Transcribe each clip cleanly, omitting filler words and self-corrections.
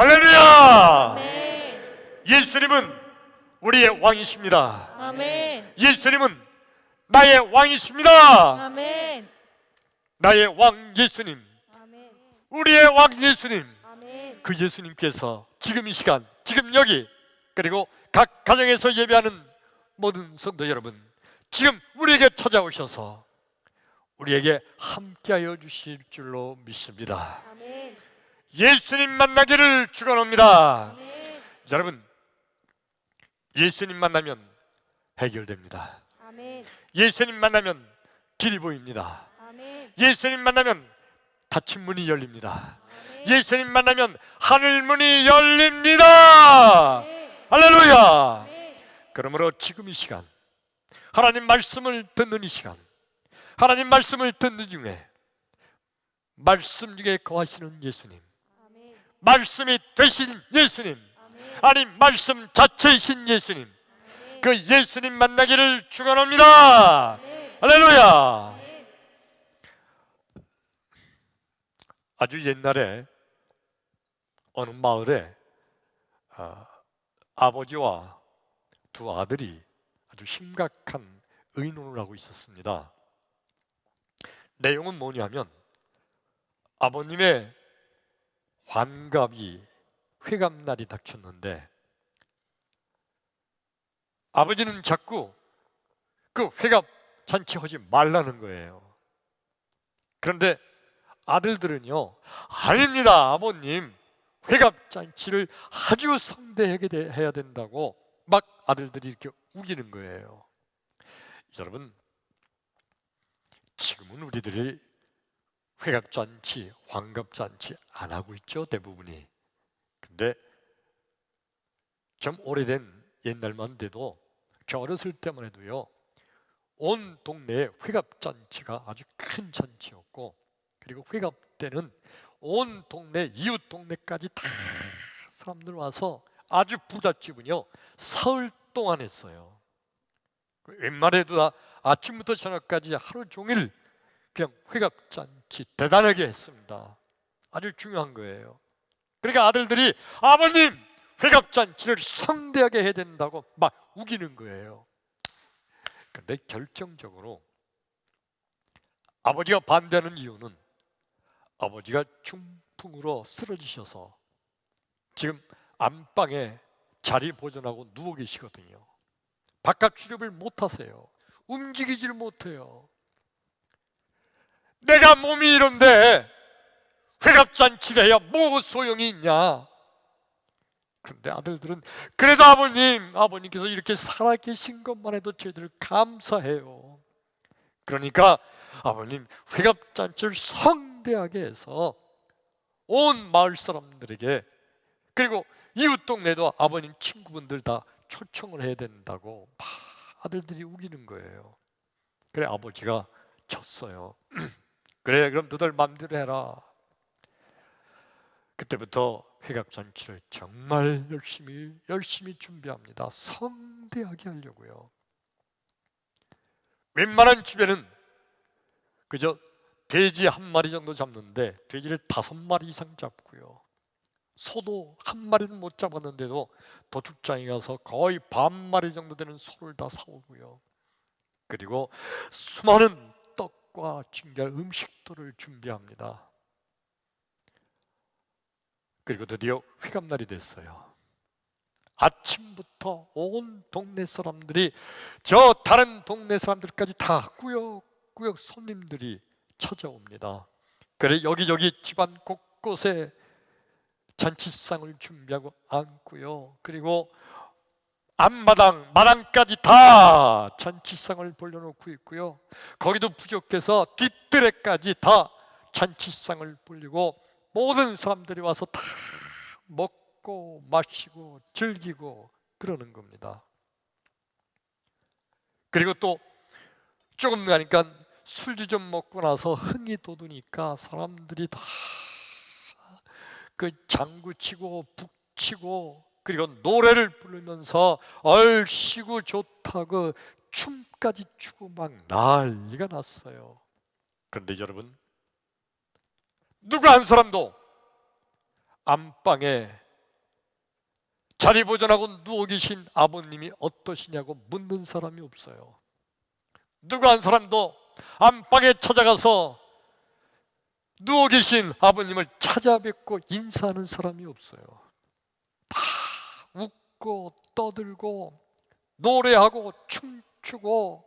할렐루야! 아멘. 예수님은 우리의 왕이십니다. 아멘. 예수님은 나의 왕이십니다. 아멘. 나의 왕 예수님, 아멘. 우리의 왕 예수님, 아멘. 그 예수님께서 지금 이 시간, 지금 여기, 그리고 각 가정에서 예배하는 모든 성도 여러분, 지금 우리에게 찾아오셔서 우리에게 함께하여 주실 줄로 믿습니다. 아멘. 예수님 만나기를 축원합니다. 아멘. 여러분, 예수님 만나면 해결됩니다. 아멘. 예수님 만나면 길이 보입니다. 아멘. 예수님 만나면 닫힌 문이 열립니다. 아멘. 예수님 만나면 하늘 문이 열립니다. 아멘. 할렐루야! 아멘. 그러므로 지금 이 시간, 하나님 말씀을 듣는 이 시간, 하나님 말씀을 듣는 중에 말씀 중에 거하시는 예수님, 아멘. 말씀이 되신 예수님, 아멘. 아니 말씀 자체이신 예수님, 아멘. 그 예수님 만나기를 축원합니다. 아멘. 할렐루야! 아멘. 아주 옛날에 어느 마을에 아버지와 두 아들이 아주 심각한 의논을 하고 있었습니다. 내용은 뭐냐면 아버님의 환갑이 회갑날이 닥쳤는데 아버지는 자꾸 그 회갑 잔치하지 말라는 거예요. 그런데 아들들은요, 아닙니다 아버님, 회갑 잔치를 아주 성대하게 해야 된다고 막 아들들이 이렇게 우기는 거예요. 여러분, 지금은 우리들이 회갑 잔치, 환갑 잔치 안 하고 있죠, 대부분이. 근데 좀 오래된 옛날만 돼도 저 어렸을 때만 해도요, 온 동네에 회갑 잔치가 아주 큰 잔치였고, 그리고 회갑 때는 온 동네, 이웃 동네까지 다 사람들 와서 아주 부잣집은요 사흘 동안 했어요. 웬만해도 다 아침부터 저녁까지 하루 종일 그냥 회갑 잔치 대단하게 했습니다. 아주 중요한 거예요. 그러니까 아들들이 아버님, 회갑 잔치를 성대하게 해야 된다고 막 우기는 거예요. 그런데 결정적으로 아버지가 반대하는 이유는 아버지가 중풍으로 쓰러지셔서 지금 안방에 자리 보존하고 누워 계시거든요. 바깥 출입을 못 하세요. 움직이지를 못해요. 내가 몸이 이런데 회갑잔치를 해야 뭐 소용이 있냐. 그런데 아들들은 그래도 아버님께서 이렇게 살아계신 것만 해도 저희들 감사해요. 그러니까 아버님, 회갑잔치를 성대하게 해서 온 마을 사람들에게, 그리고 이웃 동네도 아버님 친구분들 다 초청을 해야 된다고 막 아들들이 우기는 거예요. 그래 아버지가 쳤어요. 그래 그럼 너들 맘대로 해라. 그때부터 회갑잔치를 정말 열심히 준비합니다. 성대하게 하려고요. 웬만한 집에는 그저 돼지 한 마리 정도 잡는데 돼지를 5마리 이상 잡고요. 소도 한 마리는 못 잡았는데도 도축장에 가서 거의 반 마리 정도 되는 소를 다 사오고요. 그리고 수많은 떡과 진결 음식들을 준비합니다. 그리고 드디어 회갑날이 됐어요. 아침부터 온 동네 사람들이, 저 다른 동네 사람들까지 다 꾸역꾸역 손님들이 찾아옵니다. 그래 여기저기 집안 곳곳에 잔치상을 준비하고 앉고요. 그리고 앞마당, 마당까지 다 잔치상을 벌려놓고 있고요. 거기도 부족해서 뒷뜰에까지 다 잔치상을 벌리고 모든 사람들이 와서 다 먹고 마시고 즐기고 그러는 겁니다. 그리고 또 조금 가니까 술주 좀 먹고 나서 흥이 돋으니까 사람들이 다 그 장구치고 북치고 그리고 노래를 부르면서 얼씨구 좋다고 춤까지 추고 막 난리가 났어요. 그런데 여러분, 누구 한 사람도 안방에 자리 보존하고 누워 계신 아버님이 어떠시냐고 묻는 사람이 없어요. 누구 한 사람도 안방에 찾아가서 누워 계신 아버님을 찾아뵙고 인사하는 사람이 없어요. 다 웃고 떠들고 노래하고 춤추고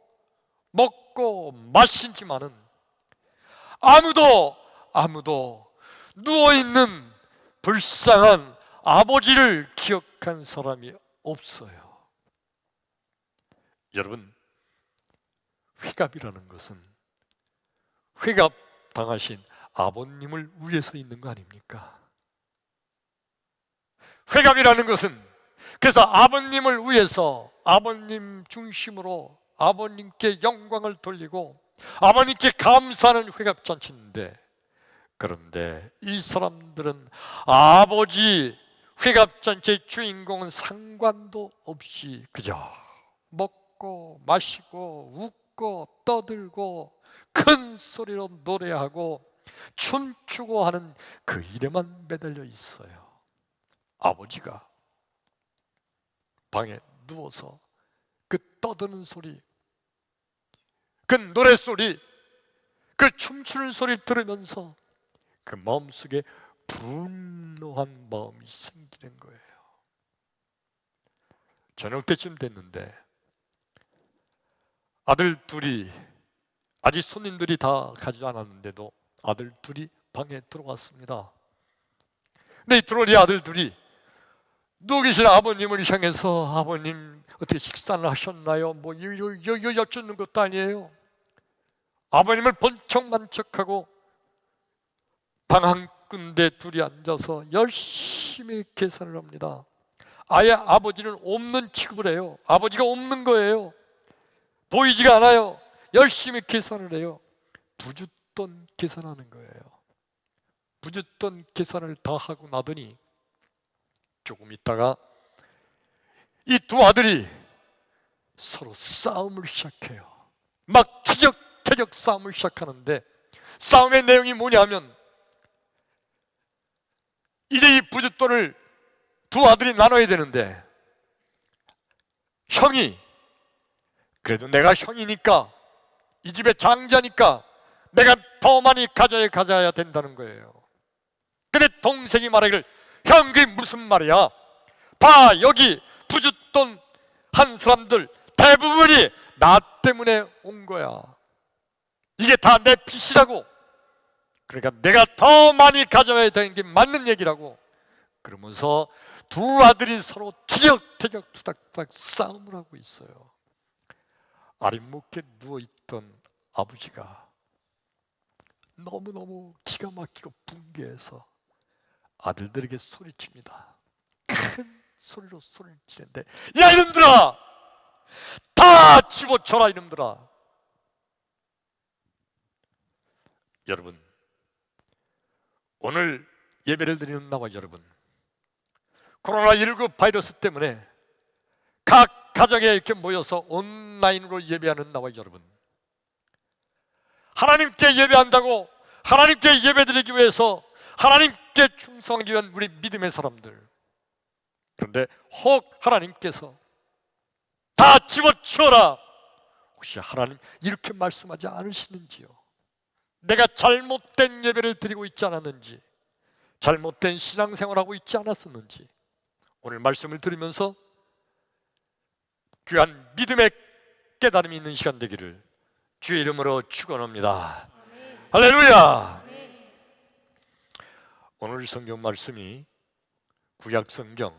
먹고 마시지만은 아무도 누워있는 불쌍한 아버지를 기억한 사람이 없어요. 여러분, 회갑이라는 것은 회갑 당하신 아버님을 위해서 있는 거 아닙니까? 회갑이라는 것은 그래서 아버님을 위해서 아버님 중심으로 아버님께 영광을 돌리고 아버님께 감사하는 회갑잔치인데, 그런데 이 사람들은 아버지 회갑잔치의 주인공은 상관도 없이 그저 먹고 마시고 웃고 떠들고 큰 소리로 노래하고 춤추고 하는 그 일에만 매달려 있어요. 아버지가 방에 누워서 그 떠드는 소리, 그 노래소리, 그 춤추는 소리를 들으면서 그 마음속에 분노한 마음이 생기는 거예요. 저녁 때쯤 됐는데 아들 둘이, 아직 손님들이 다 가지 않았는데도 아들 둘이 방에 들어왔습니다. 근데 들어오니 아들 둘이 누워 계신 아버님을 향해서 아버님 어떻게 식사를 하셨나요? 뭐 여쭙는 것도 아니에요. 아버님을 번쩍만척하고 방 한 군데 둘이 앉아서 열심히 계산을 합니다. 아예 아버지는 없는 취급을 해요. 아버지가 없는 거예요. 보이지가 않아요. 열심히 계산을 해요. 부짓돈 계산하는 거예요. 부짓돈 계산을 다 하고 나더니 조금 있다가 이 두 아들이 서로 싸움을 시작해요. 막 티격태격 싸움을 시작하는데, 싸움의 내용이 뭐냐면 이제 이 부짓돈을 두 아들이 나눠야 되는데, 형이 그래도 내가 형이니까 이 집의 장자니까 내가 더 많이 가져야 된다는 거예요. 근데 동생이 말하기를, 형 그게 무슨 말이야? 봐, 여기 부짓돈 한 사람들 대부분이 나 때문에 온 거야. 이게 다 내 빚이라고. 그러니까 내가 더 많이 가져야 되는 게 맞는 얘기라고. 그러면서 두 아들이 서로 티격태격 투닥투닥 싸움을 하고 있어요. 아랫목에 누워있던 아버지가 너무너무 기가 막히고 분개해서 아들들에게 소리칩니다. 큰 소리로 소리를 치는데, 야 이놈들아, 다 집어쳐라 이놈들아. 여러분, 오늘 예배를 드리는 나와 여러분, 코로나19 바이러스 때문에 각 가정에 이렇게 모여서 온라인으로 예배하는 나와 여러분, 하나님께 예배한다고, 하나님께 예배드리기 위해서 하나님께 충성하기 위한 우리 믿음의 사람들, 그런데 혹 하나님께서 다 집어치워라, 혹시 하나님 이렇게 말씀하지 않으시는지요? 내가 잘못된 예배를 드리고 있지 않았는지, 잘못된 신앙생활하고 있지 않았었는지, 오늘 말씀을 들으면서 귀한 믿음의 깨달음이 있는 시간 되기를 주의 이름으로 축원합니다. 할렐루야. 오늘 성경 말씀이 구약 성경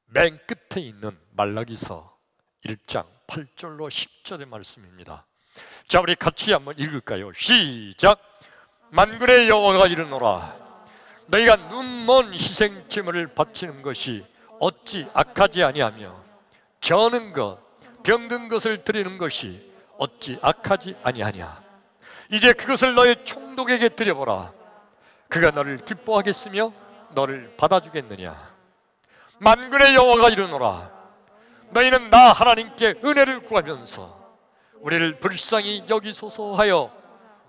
맨 끝에 있는 말라기서 1장 8절로 10절의 말씀입니다. 자, 우리 같이 한번 읽을까요? 시작. 만군의 여호와가 이르노라, 너희가 눈먼 희생제물을 바치는 것이 어찌 악하지 아니하며 저는 것, 병든 것을 드리는 것이 어찌 악하지 아니하냐. 이제 그것을 너의 총독에게 드려보라. 그가 너를 기뻐하겠으며 너를 받아주겠느냐. 만군의 여호와가 이르노라, 너희는 나 하나님께 은혜를 구하면서 우리를 불쌍히 여기소서 하여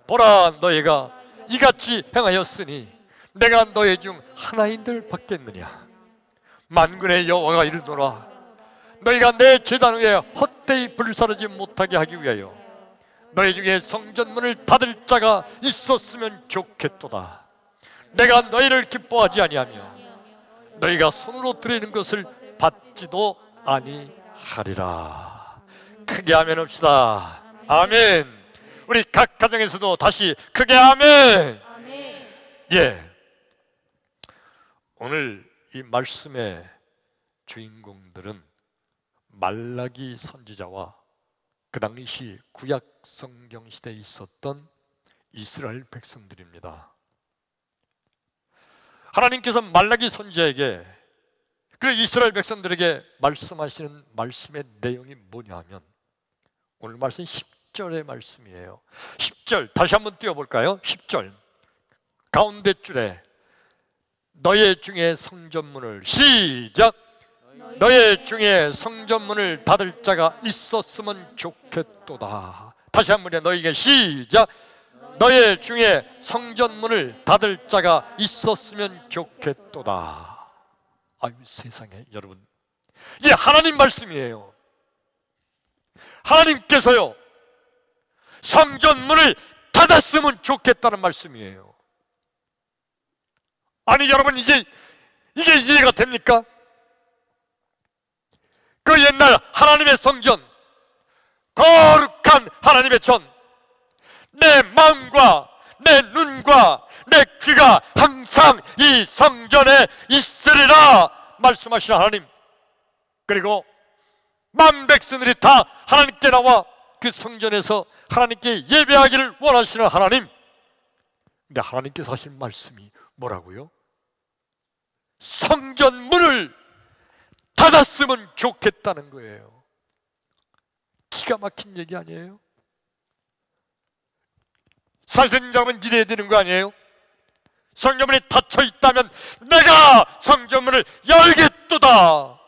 보라, 너희가 이같이 행하였으니 내가 너희 중 하나인들 받겠느냐. 만군의 여호와가 이르노라 너희가 내 제단 위에 헛되이 불사르지 못하게 하기 위하여 너희 중에 성전문을 닫을 자가 있었으면 좋겠도다. 내가 너희를 기뻐하지 아니하며 너희가 손으로 드리는 것을 받지도 아니하리라. 크게 아멘 합시다. 아멘. 우리 각 가정에서도 다시 크게 아멘. 아멘. 예. 오늘 이 말씀의 주인공들은 말라기 선지자와 그 당시 구약 성경 시대에 있었던 이스라엘 백성들입니다. 하나님께서 말라기 선지자에게 그리고 이스라엘 백성들에게 말씀하시는 말씀의 내용이 뭐냐 하면 오늘 말씀 10절의 말씀이에요. 10절 다시 한번 띄워볼까요? 10절 가운데 줄에 너의 중에 성전문을 시작 너의 중에 성전문을 닫을 자가 있었으면 좋겠도다. 다시 한 번에 너에게 시작 너의 중에 성전문을 닫을 자가 있었으면 좋겠도다. 아유 세상에 여러분 이게 하나님 말씀이에요. 하나님께서요 성전문을 닫았으면 좋겠다는 말씀이에요. 아니 여러분 이게 이해가 됩니까? 그 옛날 하나님의 성전 거룩한 하나님의 전 내 마음과 내 눈과 내 귀가 항상 이 성전에 있으리라 말씀하시는 하나님 그리고 만 백성들이 다 하나님께 나와 그 성전에서 하나님께 예배하기를 원하시는 하나님 근데 하나님께서 하신 말씀이 뭐라고요? 성전 문을 닫았으면 좋겠다는 거예요. 기가 막힌 얘기 아니에요? 사실은 여러분 이래야 되는 거 아니에요? 성전문이 닫혀 있다면 내가 성전문을 열겠도다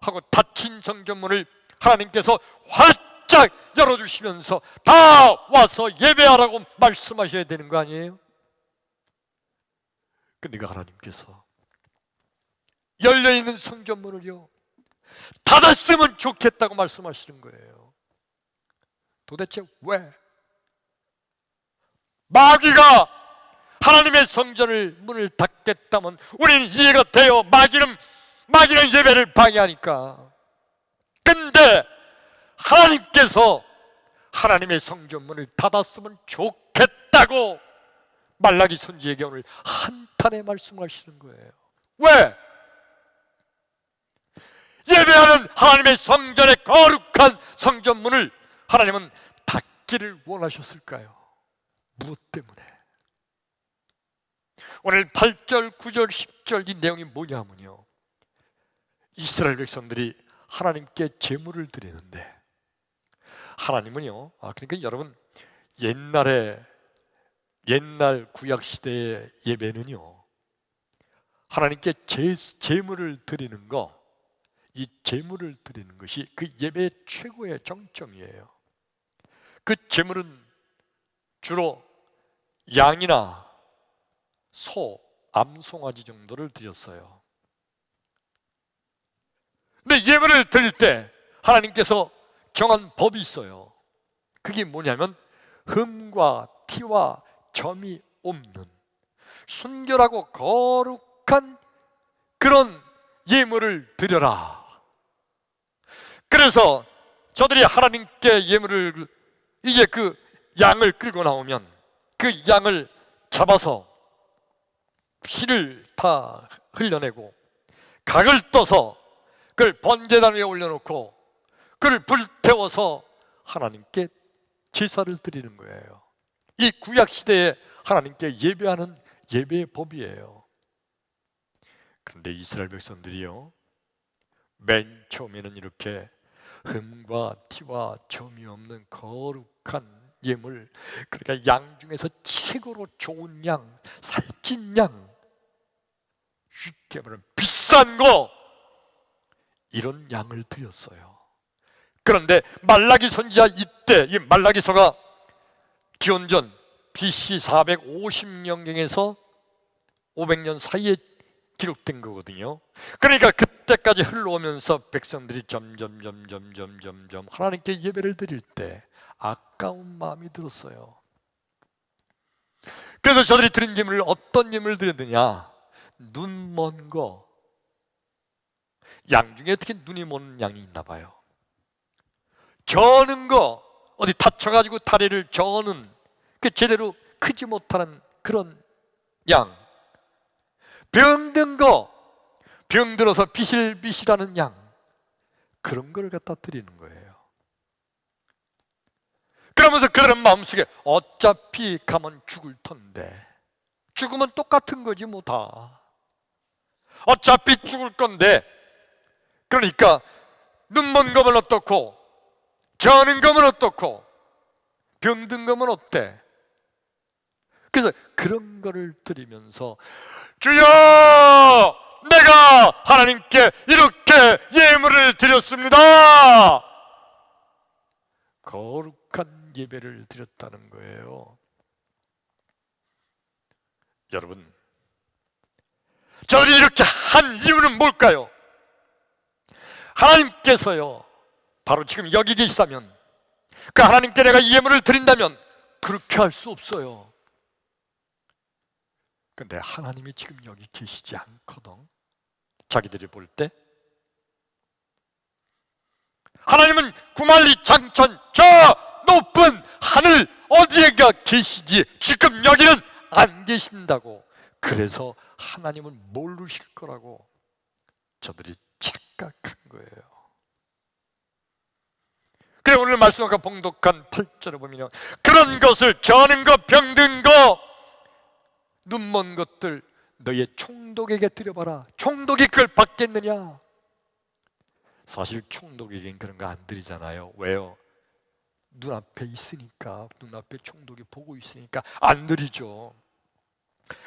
하고 닫힌 성전문을 하나님께서 활짝 열어주시면서 다 와서 예배하라고 말씀하셔야 되는 거 아니에요? 근데 그 하나님께서 열려있는 성전문을요 닫았으면 좋겠다고 말씀하시는 거예요. 도대체 왜? 마귀가 하나님의 성전을 문을 닫겠다면 우리는 이해가 돼요. 마귀는 예배를 방해하니까. 근데 하나님께서 하나님의 성전문을 닫았으면 좋겠다고 말라기 선지에게 오늘 한탄에 말씀하시는 거예요. 왜? 예배하는 하나님의 성전의 거룩한 성전문을 하나님은 닫기를 원하셨을까요? 무엇 때문에? 오늘 8절, 9절, 10절 이 내용이 뭐냐면요 이스라엘 백성들이 하나님께 제물을 드리는데 하나님은요 그러니까 여러분 옛날 구약시대의 예배는요 하나님께 제물을 드리는 이 제물을 드리는 것이 그 예배의 최고의 정점이에요. 그 제물은 주로 양이나 소, 암송아지 정도를 드렸어요. 근데 예물을 드릴 때 하나님께서 정한 법이 있어요. 그게 뭐냐면 흠과 티와 점이 없는 순결하고 거룩한 그런 예물을 드려라. 그래서 저들이 하나님께 예물을 이제 그 양을 끌고 나오면 그 양을 잡아서 피를 다 흘려내고 각을 떠서 그걸 번제단 위에 올려놓고 그걸 불태워서 하나님께 제사를 드리는 거예요. 이 구약시대에 하나님께 예배하는 예배의 법이에요. 그런데 이스라엘 백성들이요 맨 처음에는 이렇게 흠과 티와 점이 없는 거룩한 예물, 그러니까 양 중에서 최고로 좋은 양, 살찐 양, 쉽게 말하면 비싼 거, 이런 양을 드렸어요. 그런데 말라기 선지자 이때, 이 말라기서가 기원전 BC 450년경에서 500년 사이에 기록된 거거든요. 그러니까 그때까지 흘러오면서 백성들이 점점 하나님께 예배를 드릴 때 아까운 마음이 들었어요. 그래서 저들이 드린 예물을 어떤 예물을 드렸느냐? 눈 먼 거. 양 중에 특히 눈이 먼 양이 있나 봐요. 저는 거, 어디 다쳐가지고 다리를 저는 그 제대로 크지 못하는 그런 양. 병든 거, 병들어서 비실비실하는 양, 그런 걸 갖다 드리는 거예요. 그러면서 그런 마음속에 어차피 가면 죽을 텐데, 죽으면 똑같은 거지 뭐 다. 어차피 죽을 건데, 그러니까 눈 먼 거면 어떻고, 저는 거면 어떻고, 병든 거면 어때? 그래서 그런 거를 드리면서 주여, 내가 하나님께 이렇게 예물을 드렸습니다. 거룩한 예배를 드렸다는 거예요. 여러분, 저들이 이렇게 한 이유는 뭘까요? 하나님께서요, 바로 지금 여기 계시다면, 그 하나님께 내가 예물을 드린다면 그렇게 할 수 없어요. 근데 하나님이 지금 여기 계시지 않거든. 자기들이 볼 때 하나님은 구만리장천 저 높은 하늘 어디에가 계시지 지금 여기는 안 계신다고. 그래서 하나님은 모르실 거라고 저들이 착각한 거예요. 그래, 오늘 말씀과 봉독한 8절에 보면 그런 것을 저는 거, 병든 거, 눈 먼 것들 너의 총독에게 드려봐라. 총독이 그걸 받겠느냐? 사실 총독에겐 그런 거 안 드리잖아요. 왜요? 눈앞에 있으니까, 눈앞에 총독이 보고 있으니까 안 드리죠.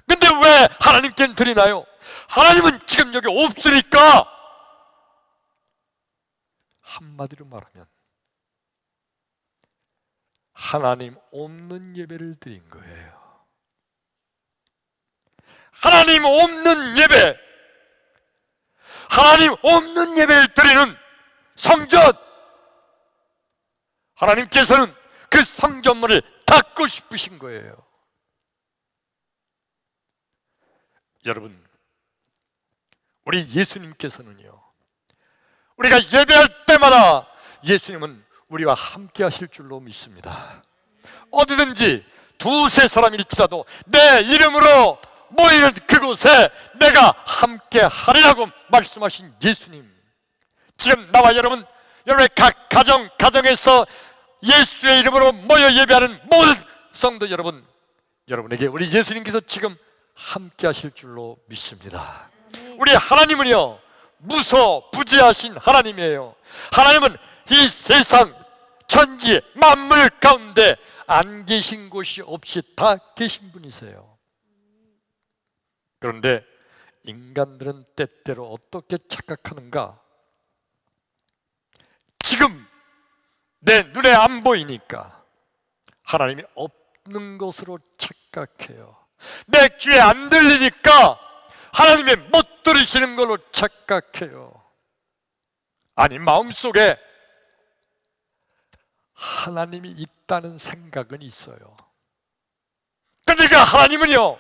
근데 왜 하나님께는 드리나요? 하나님은 지금 여기 없으니까. 한마디로 말하면 하나님 없는 예배를 드린 거예요. 하나님 없는 예배, 하나님 없는 예배를 드리는 성전, 하나님께서는 그 성전문을 닫고 싶으신 거예요. 여러분, 우리 예수님께서는요, 우리가 예배할 때마다 예수님은 우리와 함께 하실 줄로 믿습니다. 어디든지 두세 사람일지라도 내 이름으로 모이는 그곳에 내가 함께 하리라고 말씀하신 예수님, 지금 나와 여러분의 각 가정에서 예수의 이름으로 모여 예배하는 모든 성도 여러분, 여러분에게 우리 예수님께서 지금 함께 하실 줄로 믿습니다. 우리 하나님은요, 무소부지하신 하나님이에요. 하나님은 이 세상 천지 만물 가운데 안 계신 곳이 없이 다 계신 분이세요. 그런데 인간들은 때때로 어떻게 착각하는가? 지금 내 눈에 안 보이니까 하나님이 없는 것으로 착각해요. 내 귀에 안 들리니까 하나님이 못 들으시는 걸로 착각해요. 아니, 마음속에 하나님이 있다는 생각은 있어요. 그러니까 하나님은요,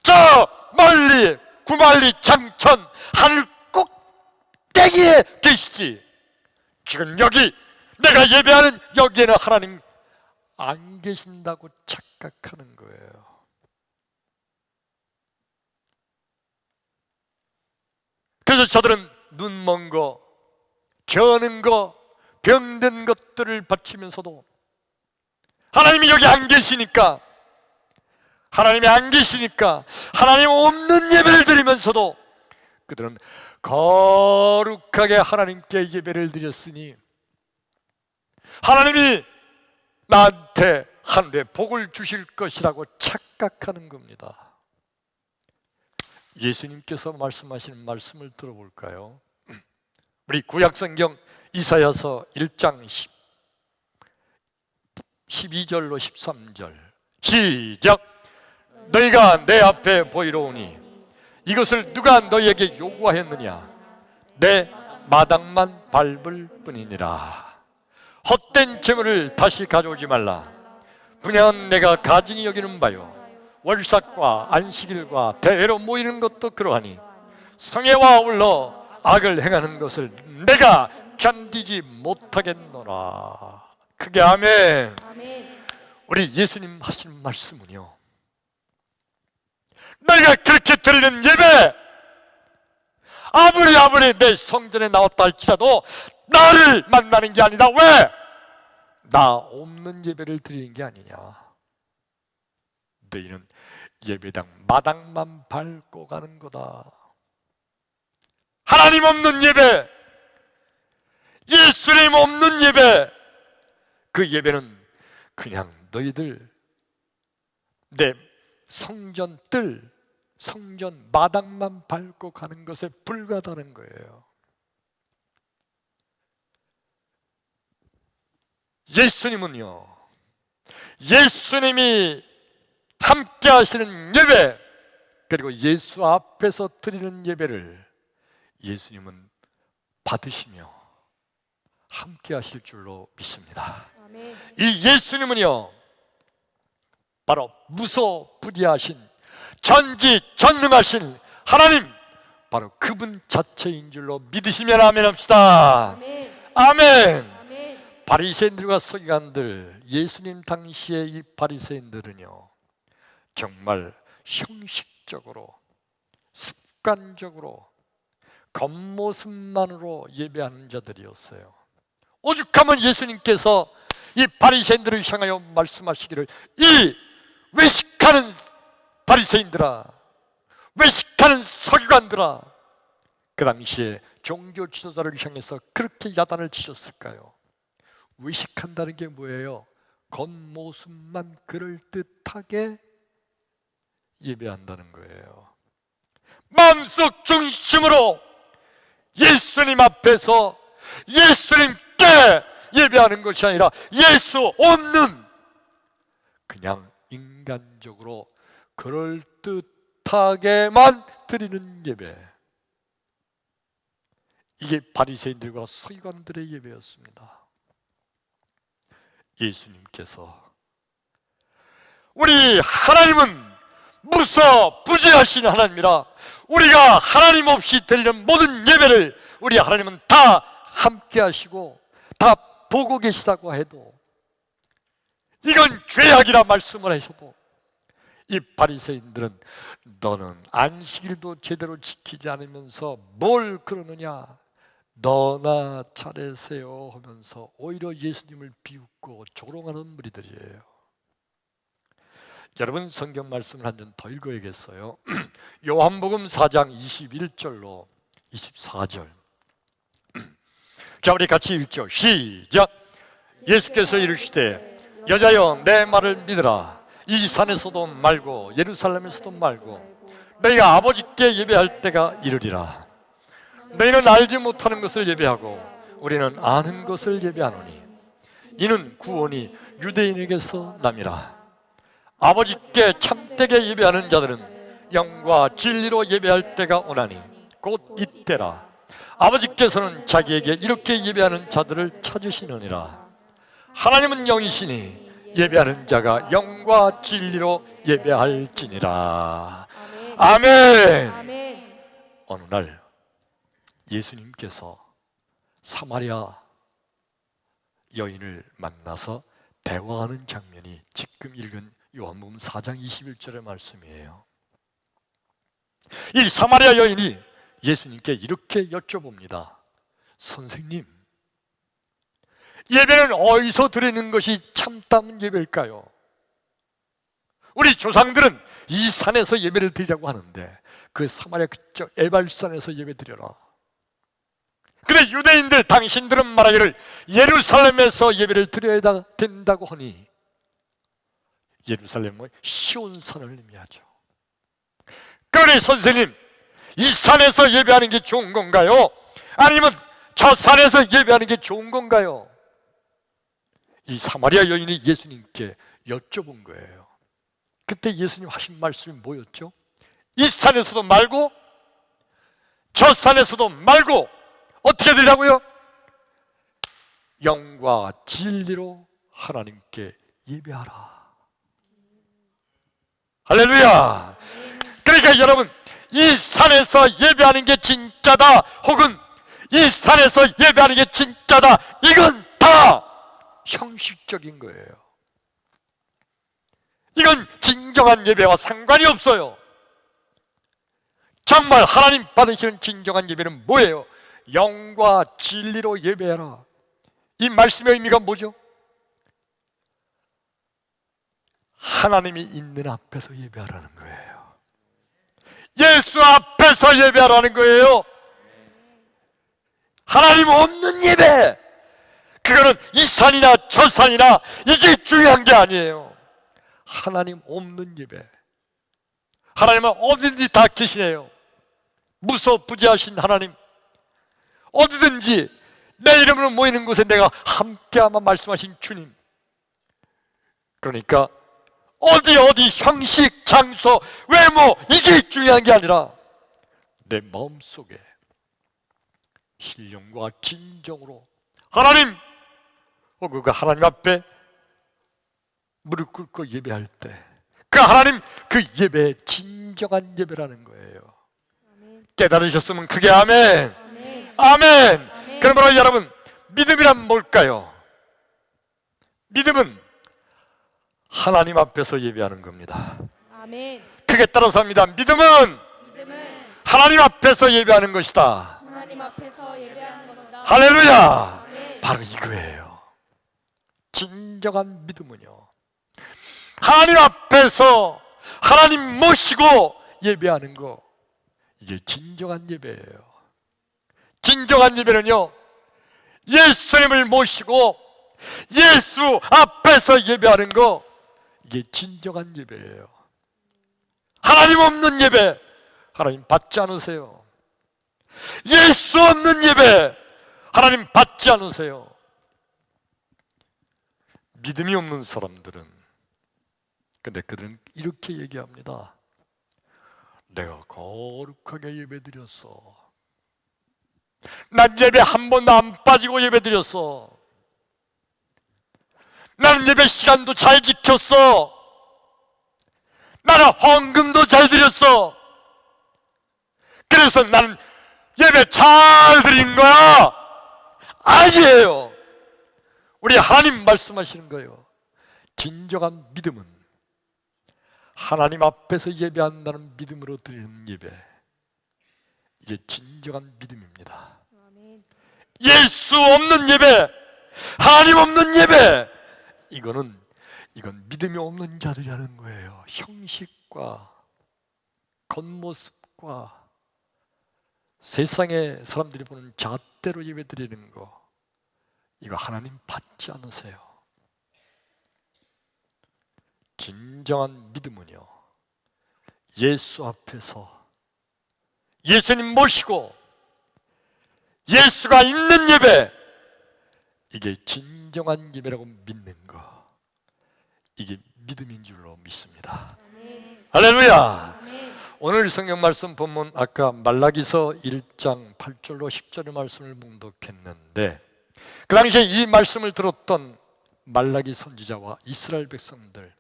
저 멀리 구만리 장천 하늘 꼭대기에 계시지, 지금 여기 내가 예배하는 여기에는 하나님 안 계신다고 착각하는 거예요. 그래서 저들은 눈 먼 거, 저는 거, 병든 것들을 바치면서도 하나님이 여기 안 계시니까, 하나님이 안 계시니까 하나님 없는 예배를 드리면서도 그들은 거룩하게 하나님께 예배를 드렸으니 하나님이 나한테 하늘에 복을 주실 것이라고 착각하는 겁니다. 예수님께서 말씀하시는 말씀을 들어볼까요? 우리 구약성경 이사야서 1장 12절로 13절 시작. 너희가 내 앞에 보이러 오니 이것을 누가 너희에게 요구하였느냐? 내 마당만 밟을 뿐이니라. 헛된 재물을 다시 가져오지 말라. 분양은 내가 가증히 여기는 바요, 월삭과 안식일과 대회로 모이는 것도 그러하니 성회와 아울러 악을 행하는 것을 내가 견디지 못하겠노라. 크게 아멘. 아멘. 우리 예수님 하시는 말씀은요, 내가 그렇게 드리는 예배, 아무리 내 성전에 나왔다 할지라도 나를 만나는 게 아니다. 왜? 나 없는 예배를 드리는 게 아니냐. 너희는 예배당 마당만 밟고 가는 거다. 하나님 없는 예배, 예수님 없는 예배, 그 예배는 그냥 너희들 내 성전 뜰, 성전 마당만 밟고 가는 것에 불과하다는 거예요. 예수님은요, 예수님이 함께 하시는 예배, 그리고 예수 앞에서 드리는 예배를 예수님은 받으시며 함께 하실 줄로 믿습니다. 아멘. 이 예수님은요, 바로 무소부지하신 전지전능하신 하나님, 바로 그분 자체인 줄로 믿으시면 아멘 합시다. 아멘. 아멘. 아멘. 바리새인들과 서기관들, 예수님 당시의 이 바리새인들은요, 정말 형식적으로, 습관적으로, 겉모습만으로 예배하는 자들이었어요. 오죽하면 예수님께서 이 바리새인들을 향하여 말씀하시기를, 이 외식하는 바리새인들아, 외식하는 서기관들아, 그 당시에 종교 지도자를 향해서 그렇게 야단을 치셨을까요? 외식한다는 게 뭐예요? 겉모습만 그럴듯하게 예배한다는 거예요. 마음속 중심으로 예수님 앞에서 예수님께 예배하는 것이 아니라 예수 없는, 그냥 인간적으로 그럴듯하게만 드리는 예배, 이게 바리새인들과 서기관들의 예배였습니다. 예수님께서, 우리 하나님은 무소부지하신 하나님이라, 우리가 하나님 없이 드리는 모든 예배를 우리 하나님은 다 함께 하시고 다 보고 계시다고 해도, 이건 죄악이라 말씀을 하셔도, 이 바리새인들은 너는 안식일도 제대로 지키지 않으면서 뭘 그러느냐, 너나 차례세요 하면서 오히려 예수님을 비웃고 조롱하는 무리들이에요. 여러분, 성경 말씀을 한 번 더 읽어야겠어요. 요한복음 4장 21절로 24절. 자, 우리 같이 읽죠. 시작. 예수께서 이르시되, 여자여 내 말을 믿으라. 이 산에서도 말고 예루살렘에서도 말고 너희가 아버지께 예배할 때가 이르리라. 너희는 알지 못하는 것을 예배하고 우리는 아는 것을 예배하노니 이는 구원이 유대인에게서 남이라. 아버지께 참되게 예배하는 자들은 영과 진리로 예배할 때가 오나니 곧 이때라. 아버지께서는 자기에게 이렇게 예배하는 자들을 찾으시느니라. 하나님은 영이시니 예배하는 자가 영과 진리로 예배할지니라. 아멘. 아멘. 어느 날 예수님께서 사마리아 여인을 만나서 대화하는 장면이 지금 읽은 요한복음 4장 21절의 말씀이에요. 이 사마리아 여인이 예수님께 이렇게 여쭤봅니다. 선생님, 예배는 어디서 드리는 것이 참다운 예배일까요? 우리 조상들은 이 산에서 예배를 드리자고 하는데 그 사마리아 그쪽 에발산에서 예배 드려라. 근데 유대인들, 당신들은 말하기를 예루살렘에서 예배를 드려야 된다고 하니, 예루살렘은 시온산을 의미하죠. 그러니 선생님, 이 산에서 예배하는 게 좋은 건가요? 아니면 저 산에서 예배하는 게 좋은 건가요? 이 사마리아 여인이 예수님께 여쭤본 거예요. 그때 예수님 하신 말씀이 뭐였죠? 이 산에서도 말고 저 산에서도 말고 어떻게 되냐고요? 영과 진리로 하나님께 예배하라. 할렐루야. 그러니까 여러분, 이 산에서 예배하는 게 진짜다, 혹은 이 산에서 예배하는 게 진짜다, 이건 다 형식적인 거예요. 이건 진정한 예배와 상관이 없어요. 정말 하나님 받으시는 진정한 예배는 뭐예요? 영과 진리로 예배해라. 이 말씀의 의미가 뭐죠? 하나님이 있는 앞에서 예배하라는 거예요. 예수 앞에서 예배하라는 거예요. 하나님 없는 예배, 그거는 이 산이나 저 산이나 이게 중요한 게 아니에요. 하나님 없는 예배. 하나님은 어디든지 다 계시네요. 무소부지하신 하나님, 어디든지 내 이름으로 모이는 곳에 내가 함께하마 말씀하신 주님. 그러니까 어디 형식, 장소, 외모, 이게 중요한 게 아니라 내 마음속에 신령과 진정으로 하나님, 그 하나님 앞에 무릎 꿇고 예배할 때 그 하나님, 그 예배의 진정한 예배라는 거예요. 아멘. 깨달으셨으면 그게 아멘. 아멘. 아멘. 아멘. 그러므로 여러분, 믿음이란 뭘까요? 믿음은 하나님 앞에서 예배하는 겁니다. 아멘. 크게 따라서 합니다. 믿음은 믿음은 하나님 앞에서 예배하는 것이다. 하나님 앞에서 예배하는 것이다. 할렐루야. 아멘. 바로 이거예요. 진정한 믿음은요, 하나님 앞에서 하나님 모시고 예배하는 거, 이게 진정한 예배예요. 진정한 예배는요, 예수님을 모시고 예수 앞에서 예배하는 거, 이게 진정한 예배예요. 하나님 없는 예배, 하나님 받지 않으세요. 예수 없는 예배, 하나님 받지 않으세요. 믿음이 없는 사람들은, 근데 그들은 이렇게 얘기합니다. 내가 거룩하게 예배드렸어. 난 예배 한 번도 안 빠지고 예배드렸어. 나는 예배 시간도 잘 지켰어. 나는 헌금도 잘 드렸어. 그래서 나는 예배 잘 드린 거야. 아니에요. 우리 하나님 말씀하시는 거예요. 진정한 믿음은 하나님 앞에서 예배한다는 믿음으로 드리는 예배, 이게 진정한 믿음입니다. 아멘. 예수 없는 예배, 하나님 없는 예배, 이건 믿음이 없는 자들이 하는 거예요. 형식과 겉모습과 세상의 사람들이 보는 잣대로 예배 드리는 거, 이거 하나님 받지 않으세요. 진정한 믿음은요, 예수 앞에서 예수님 모시고 예수가 있는 예배, 이게 진정한 예배라고 믿는 거, 이게 믿음인 줄로 믿습니다. 아멘. 할렐루야. 아멘. 오늘 성경 말씀 본문, 아까 말라기서 1장 8절로 10절의 말씀을 봉독했는데, 그 당시에 이 말씀을 들었던 말라기 선지자와 이스라엘 백성들,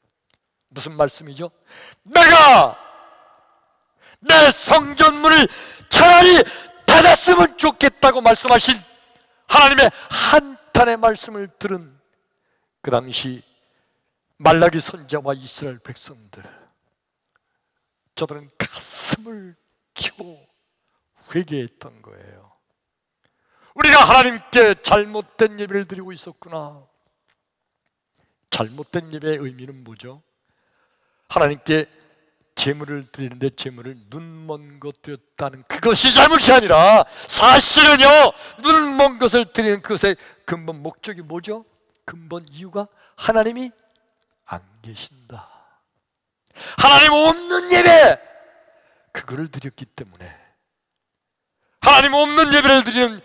무슨 말씀이죠? 내가 내 성전문을 차라리 닫았으면 좋겠다고 말씀하신 하나님의 한탄의 말씀을 들은 그 당시 말라기 선지자와 이스라엘 백성들, 저들은 가슴을 치고 회개했던 거예요. 우리가 하나님께 잘못된 예배를 드리고 있었구나. 잘못된 예배의 의미는 뭐죠? 하나님께 제물을 드리는데 제물을 눈먼 것 드렸다는 그것이 잘못이 아니라, 사실은요, 눈먼 것을 드리는 그것의 근본 목적이 뭐죠? 근본 이유가 하나님이 안 계신다, 하나님 없는 예배, 그거를 드렸기 때문에 하나님 없는 예배를 드리는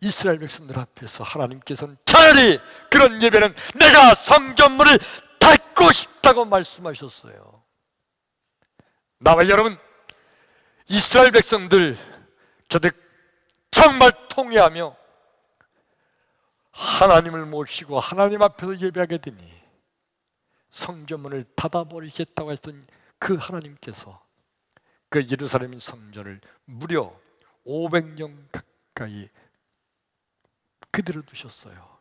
이스라엘 백성들 앞에서 하나님께서는 차라리 그런 예배는 내가 성전문을 닫고 싶다고 말씀하셨어요. 나와 여러분, 이스라엘 백성들 저들 정말 통회하며 하나님을 모시고 하나님 앞에서 예배하게 되니 성전문을 닫아버리겠다고 했던 그 하나님께서 그 예루살렘 성전을 무려 500년 가까이 그대로 두셨어요.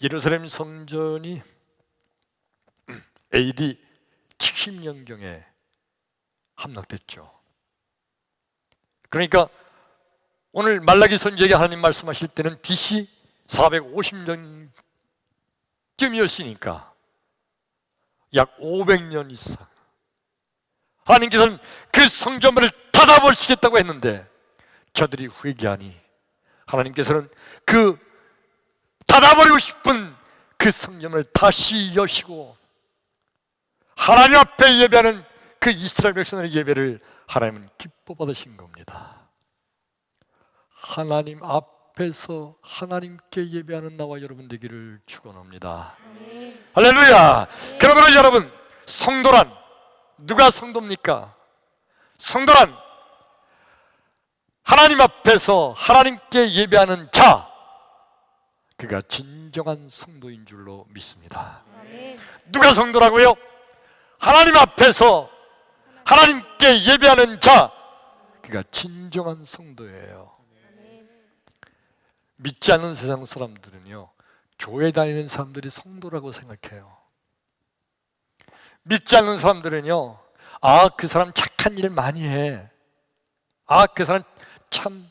예루살렘 성전이 AD 70년경에 함락됐죠. 그러니까 오늘 말라기 선지자에게 하나님 말씀하실 때는 BC 450년쯤이었으니까 약 500년 이상 하나님께서는 그 성전문을 닫아버리시겠다고 했는데 저들이 회개하니 하나님께서는 그 닫아버리고 싶은 그 성전을 다시 여시고 하나님 앞에 예배하는 그 이스라엘 백성의 예배를 하나님은 기뻐 받으신 겁니다. 하나님 앞에서 하나님께 예배하는 나와 여러분 되기를 축원합니다. 할렐루야. 그러므로 여러분, 성도란 누가 성도입니까? 성도란 하나님 앞에서 하나님께 예배하는 자, 그가 진정한 성도인 줄로 믿습니다. 누가 성도라고요? 하나님 앞에서 하나님께 예배하는 자, 그가 진정한 성도예요. 믿지 않는 세상 사람들은요, 교회 다니는 사람들이 성도라고 생각해요. 믿지 않는 사람들은요, 아, 그 사람 착한 일 많이 해. 아, 그 사람 참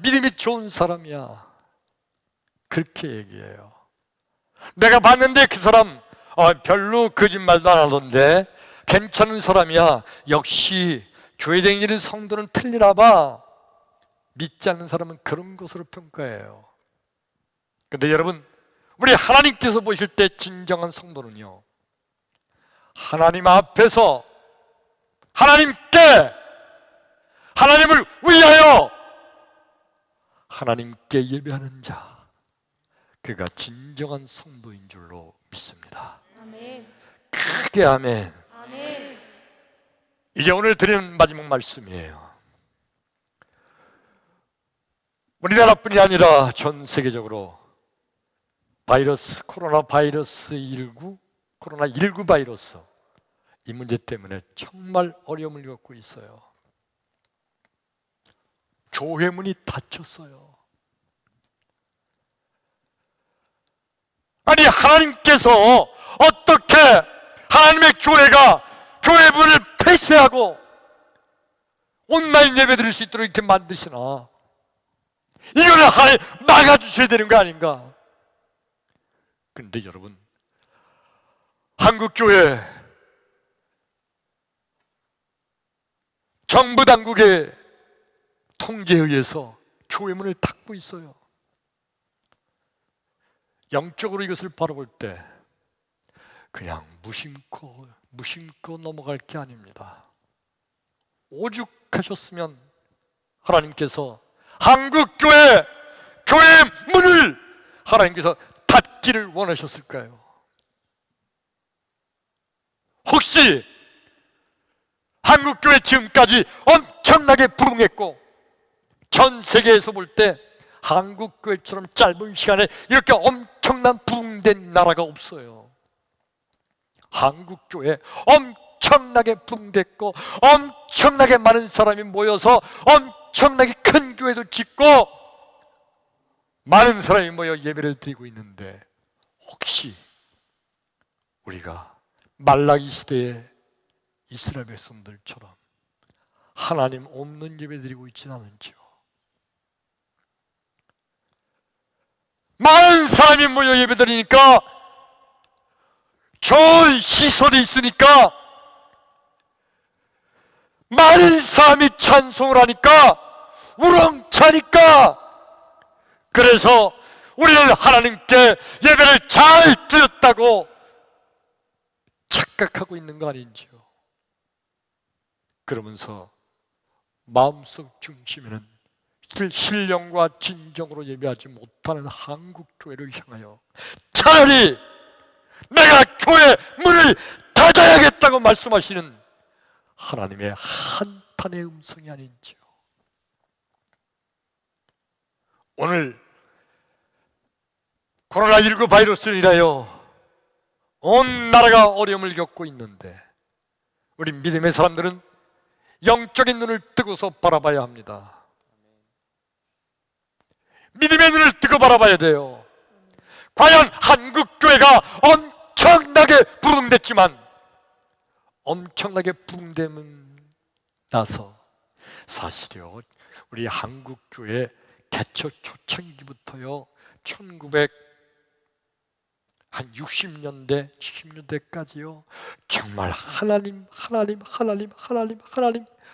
믿음이 좋은 사람이야. 그렇게 얘기해요. 내가 봤는데 그 사람 별로 거짓말도 안 하던데 괜찮은 사람이야. 역시 교회 다니는 성도는 틀리나 봐. 믿지 않는 사람은 그런 것으로 평가해요. 근데 여러분, 우리 하나님께서 보실 때 진정한 성도는요, 하나님 앞에서 하나님께, 하나님을 위하여 하나님께 예배하는 자, 그가 진정한 성도인 줄로 믿습니다. 아멘. 크게 아멘. 아멘. 이제 오늘 드리는 마지막 말씀이에요. 우리나라뿐이 아니라 전 세계적으로 바이러스, 코로나 19 바이러스, 이 문제 때문에 정말 어려움을 겪고 있어요. 교회 문이 닫혔어요. 아니, 하나님께서 어떻게 하나님의 교회가 교회 문을 폐쇄하고 온라인 예배 드릴 수 있도록 이렇게 만드시나? 이거는 하나님 막아주셔야 되는 거 아닌가? 그런데 여러분, 한국교회 정부 당국의 통제에 의해서 교회 문을 닫고 있어요. 영적으로 이것을 바라볼 때 그냥 무심코 넘어갈 게 아닙니다. 오죽하셨으면 하나님께서 한국교회 교회의 문을 하나님께서 닫기를 원하셨을까요? 혹시 한국교회 지금까지 엄청나게 부흥했고 전 세계에서 볼 때 한국교회처럼 짧은 시간에 이렇게 엄청난 부흥된 나라가 없어요. 한국교회 엄청나게 부흥됐고 엄청나게 많은 사람이 모여서 엄청나게 큰 교회도 짓고 많은 사람이 모여 예배를 드리고 있는데, 혹시 우리가 말라기 시대의 이스라엘 백성들처럼 하나님 없는 예배 드리고 있지는 않은지요? 많은 사람이 모여 예배 드리니까, 좋은 시설이 있으니까, 많은 사람이 찬송을 하니까, 우렁차니까, 그래서 우리는 하나님께 예배를 잘 드렸다고 착각하고 있는 거 아닌지요? 그러면서 마음속 중심에는 신령과 진정으로 예배하지 못하는 한국교회를 향하여 차라리 내가 교회 문을 닫아야겠다고 말씀하시는 하나님의 사탄의 음성이 아닌지요. 오늘 코로나19 바이러스로 인하여 온 나라가 어려움을 겪고 있는데 우리 믿음의 사람들은 영적인 눈을 뜨고서 바라봐야 합니다. 믿음의 눈을 뜨고 바라봐야 돼요. 과연 한국교회가 엄청나게 부흥됐지만 엄청나게 부흥되면 나서 사실요, 우리 한국교회 개척 초창기부터요 1960년대 70년대까지요 정말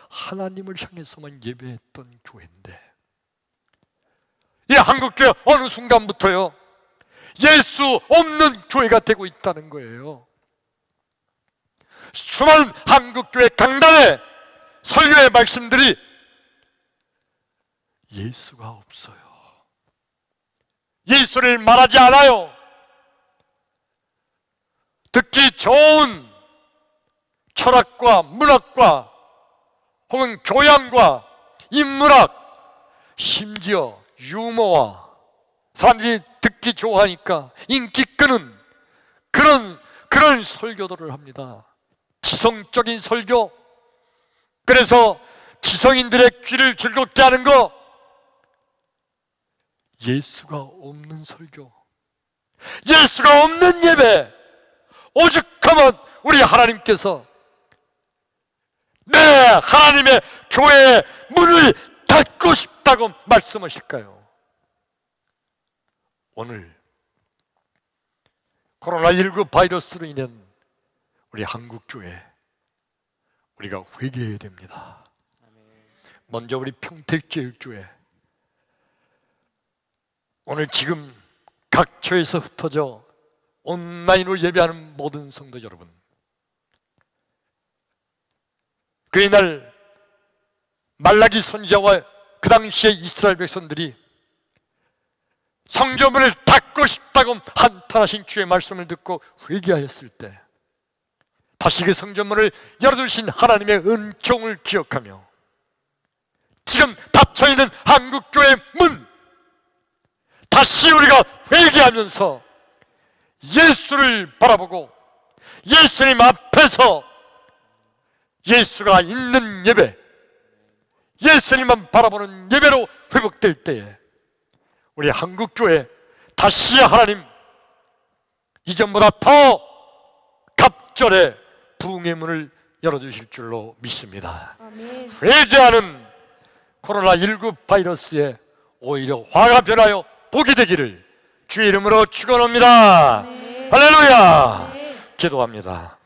하나님을 향해서만 예배했던 교회인데 이 한국교회 어느 순간부터요 예수 없는 교회가 되고 있다는 거예요. 수많은 한국교회 강단의 설교의 말씀들이 예수가 없어요. 예수를 말하지 않아요. 듣기 좋은 철학과 문학과 혹은 교양과 인문학, 심지어 유머와 사람들이 듣기 좋아하니까 인기 끄는 그런 설교들을 합니다. 지성적인 설교. 그래서 지성인들의 귀를 즐겁게 하는 거. 예수가 없는 설교, 예수가 없는 예배. 오죽하면 우리 하나님께서 네, 하나님의 교회의 문을 닫고 싶다고 말씀하실까요? 오늘 코로나19 바이러스로 인한 우리 한국교회 우리가 회개해야 됩니다. 먼저 우리 평택제일교회 오늘 지금 각처에서 흩어져 온라인으로 예배하는 모든 성도 여러분, 그 이날 말라기 선지자와 그 당시에 이스라엘 백성들이 성전문을 닫고 싶다고 한탄하신 주의 말씀을 듣고 회개하였을 때 다시 그 성전문을 열어주신 하나님의 은총을 기억하며 지금 닫혀있는 한국교회 문 다시 우리가 회개하면서 예수를 바라보고 예수님 앞에서 예수가 있는 예배, 예수님만 바라보는 예배로 회복될 때에 우리 한국교회 다시 하나님 이전보다 더 갑절의 부흥의 문을 열어주실 줄로 믿습니다. 아멘. 회개하는 코로나19 바이러스에 오히려 화가 변하여 복이 되기를 주의 이름으로 축원합니다. 네. 할렐루야. 네. 기도합니다.